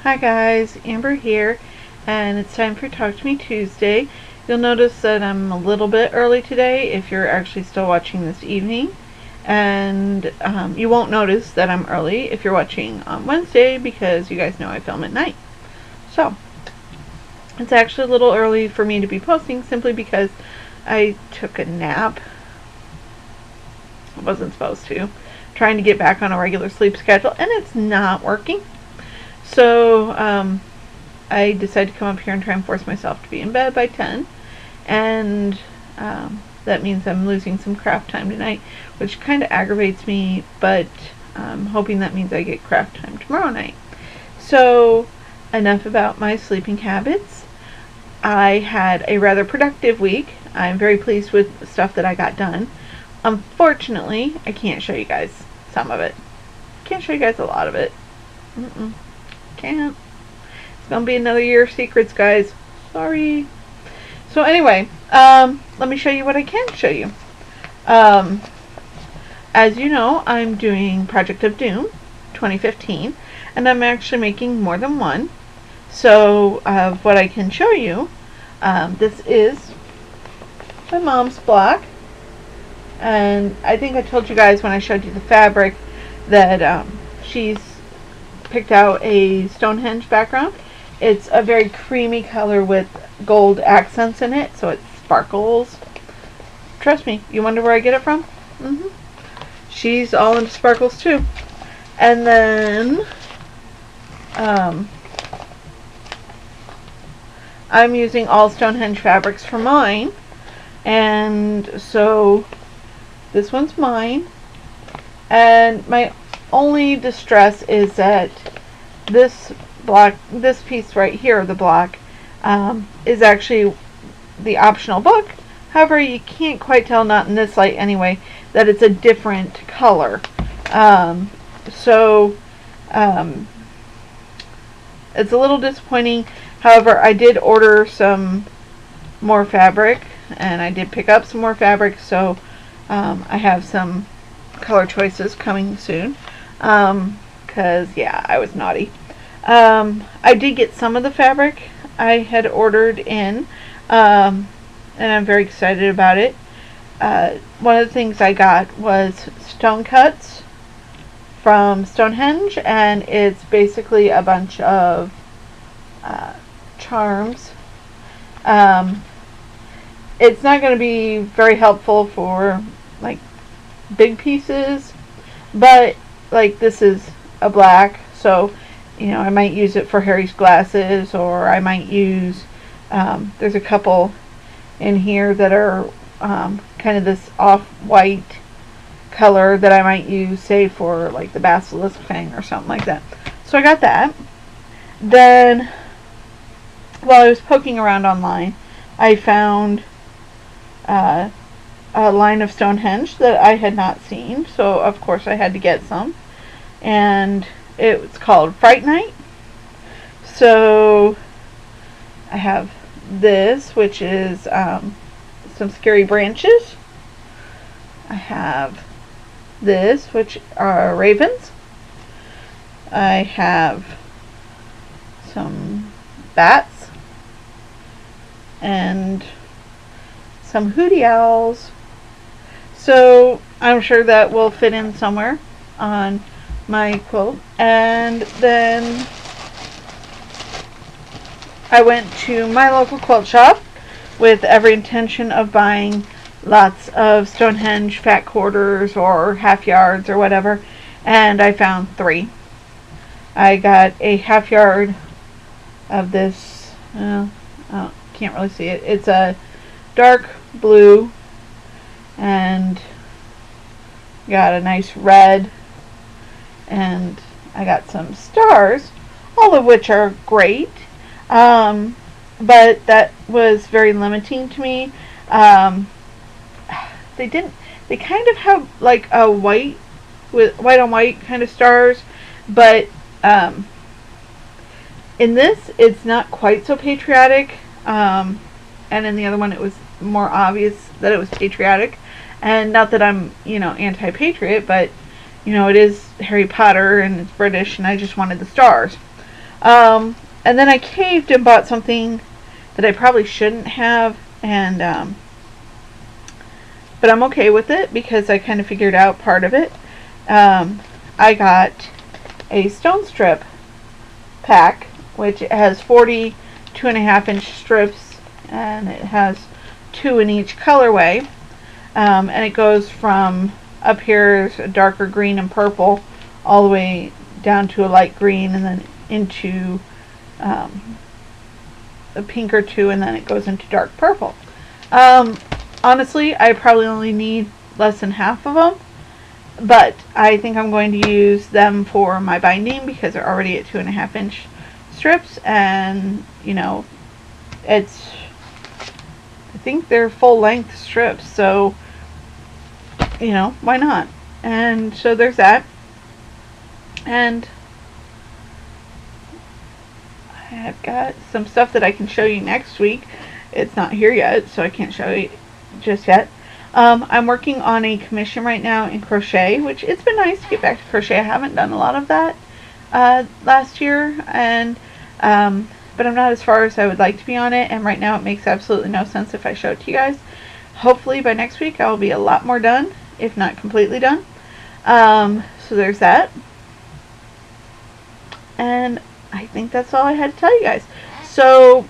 Hi guys, Amber here, and it's time for Talk to Me Tuesday. You'll notice that I'm a little bit early today if you're actually still watching this evening, and you won't notice that I'm early if you're watching on Wednesday because you guys know I film at night. So, it's actually a little early for me to be posting simply because I took a nap. I wasn't supposed to. Trying to get back on a regular sleep schedule, and it's not working. So, I decided to come up here and try and force myself to be in bed by 10. And that means I'm losing some craft time tonight, which kind of aggravates me, but I'm hoping that means I get craft time tomorrow night. So, enough about my sleeping habits. I had a rather productive week. I'm very pleased with the stuff that I got done. Unfortunately, I can't show you guys some of it. Can't show you guys a lot of it. Can't. It's gonna be another year of secrets, guys. Sorry. So anyway, let me show you what I can show you. As you know, I'm doing Project of Doom 2015, and I'm actually making more than one. So what I can show you, this is my mom's block, and I think I told you guys when I showed you the fabric that she's picked out a Stonehenge background. It's a very creamy color with gold accents in it, so it sparkles. Trust me, you wonder where I get it from? She's all into sparkles too. And then I'm using all Stonehenge fabrics for mine, and so this one's mine, and my only distress is that this piece right here, the block, is actually the optional book. However, you can't quite tell, not in this light anyway, that it's a different color. It's a little disappointing. However, I did order some more fabric, and I did pick up some more fabric, so I have some color choices coming soon. Because, yeah, I was naughty. I did get some of the fabric I had ordered in, and I'm very excited about it. One of the things I got was stone cuts from Stonehenge, and it's basically a bunch of charms. It's not going to be very helpful for, like, big pieces, but like this is a black, so you know I might use it for Harry's glasses, or I might use there's a couple in here that are kind of this off-white color that I might use, say, for like the basilisk thing or something like that. So I got that. Then while I was poking around online, I found a line of Stonehenge that I had not seen, so of course I had to get some, and it's called Fright Night. So I have this, which is some scary branches. I have this, which are ravens. I have some bats and some hooty owls. So I'm sure that will fit in somewhere on my quilt. And then I went to my local quilt shop with every intention of buying lots of Stonehenge fat quarters or half yards or whatever, and I found 3. I got a half yard of this, can't really see it. It's a dark blue, and got a nice red, and I got some stars, all of which are great, but that was very limiting to me. They kind of have like a white on white kind of stars, but in this it's not quite so patriotic, and in the other one it was more obvious that it was patriotic. And not that I'm, anti-patriot, but, it is Harry Potter and it's British, and I just wanted the stars. And then I caved and bought something that I probably shouldn't have, and but I'm okay with it because I kind of figured out part of it. I got a stone strip pack, which has 40 2.5-inch strips, and it has 2 in each colorway, and it goes from up here is a darker green and purple all the way down to a light green, and then into a pink or two, and then it goes into dark purple. Honestly, I probably only need less than half of them, but I think I'm going to use them for my binding because they're already at 2.5-inch strips, and you know, I think they're full length strips, so you know, why not? And so there's that. And I've got some stuff that I can show you next week. It's not here yet, so I can't show you just yet. I'm working on a commission right now in crochet, which it's been nice to get back to crochet. I haven't done a lot of that last year, and but I'm not as far as I would like to be on it, and right now it makes absolutely no sense if I show it to you guys. Hopefully by next week I will be a lot more done, if not completely done. So there's that. And I think that's all I had to tell you guys. So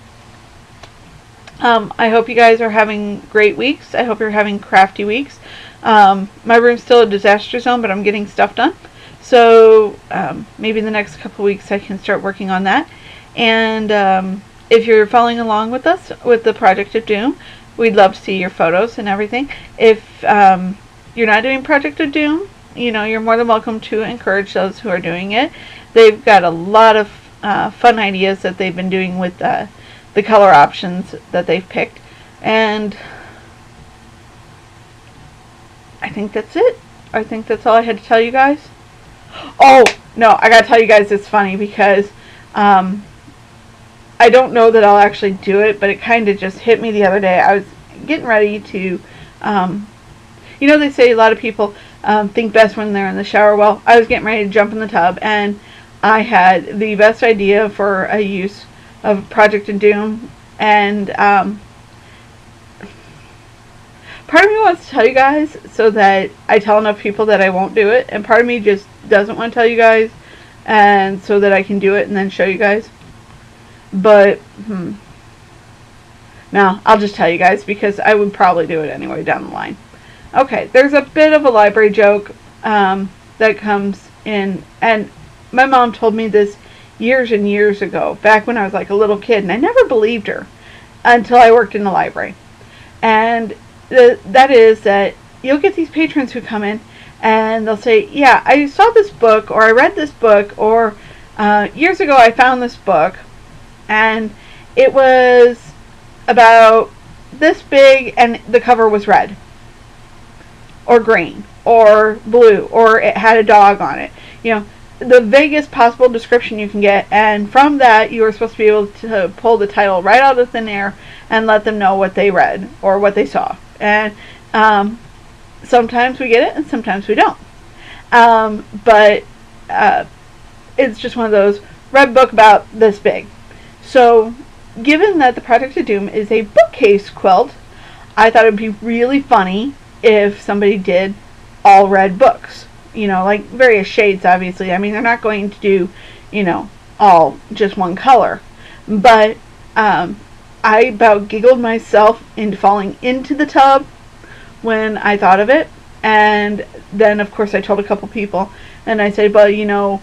I hope you guys are having great weeks. I hope you're having crafty weeks. My room's still a disaster zone, but I'm getting stuff done. So maybe in the next couple weeks I can start working on that. And if you're following along with us with the Project of Doom, we'd love to see your photos and everything. If you're not doing Project of Doom, you know, you're more than welcome to encourage those who are doing it. They've got a lot of fun ideas that they've been doing with the color options that they've picked. And I think that's it. I think that's all I had to tell you guys. Oh, no, I gotta tell you guys it's funny because I don't know that I'll actually do it, but it kind of just hit me the other day. I was getting ready to, you know, they say a lot of people think best when they're in the shower. Well, I was getting ready to jump in the tub, and I had the best idea for a use of Project of Doom, and part of me wants to tell you guys so that I tell enough people that I won't do it, and part of me just doesn't want to tell you guys, and so that I can do it and then show you guys. But no, I'll just tell you guys because I would probably do it anyway down the line. Okay, there's a bit of a library joke that comes in, and my mom told me this years and years ago, back when I was like a little kid, and I never believed her until I worked in the library. And that is that you'll get these patrons who come in and they'll say, yeah, I saw this book, or I read this book, or years ago I found this book, and it was about this big, and the cover was red, or green, or blue, or it had a dog on it. You know, the vaguest possible description you can get, and from that you are supposed to be able to pull the title right out of thin air and let them know what they read or what they saw. And sometimes we get it and sometimes we don't. But it's just one of those, read book about this big. So given that the Project of Doom is a bookcase quilt, I thought it would be really funny if somebody did all red books. You know, like various shades, obviously. I mean, they're not going to do, you know, all just one color. But I about giggled myself into falling into the tub when I thought of it. And then, of course, I told a couple people. And I said, well, you know,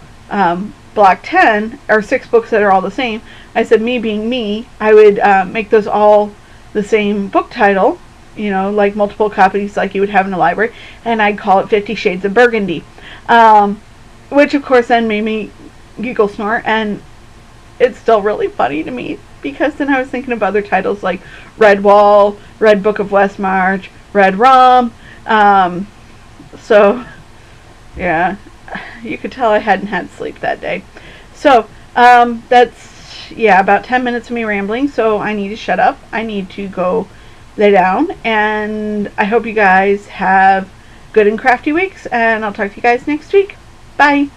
block 10 are 6 books that are all the same. I said, me being me, I would make those all the same book title. You know, like multiple copies like you would have in a library, and I'd call it 50 Shades of Burgundy, which of course then made me giggle snort, and it's still really funny to me because then I was thinking of other titles like Red Wall, Red Book of West March, Red Rum, so yeah, you could tell I hadn't had sleep that day. So that's, yeah, about 10 minutes of me rambling, so I need to shut up. I need to go lay down, and I hope you guys have good and crafty weeks, and I'll talk to you guys next week. Bye.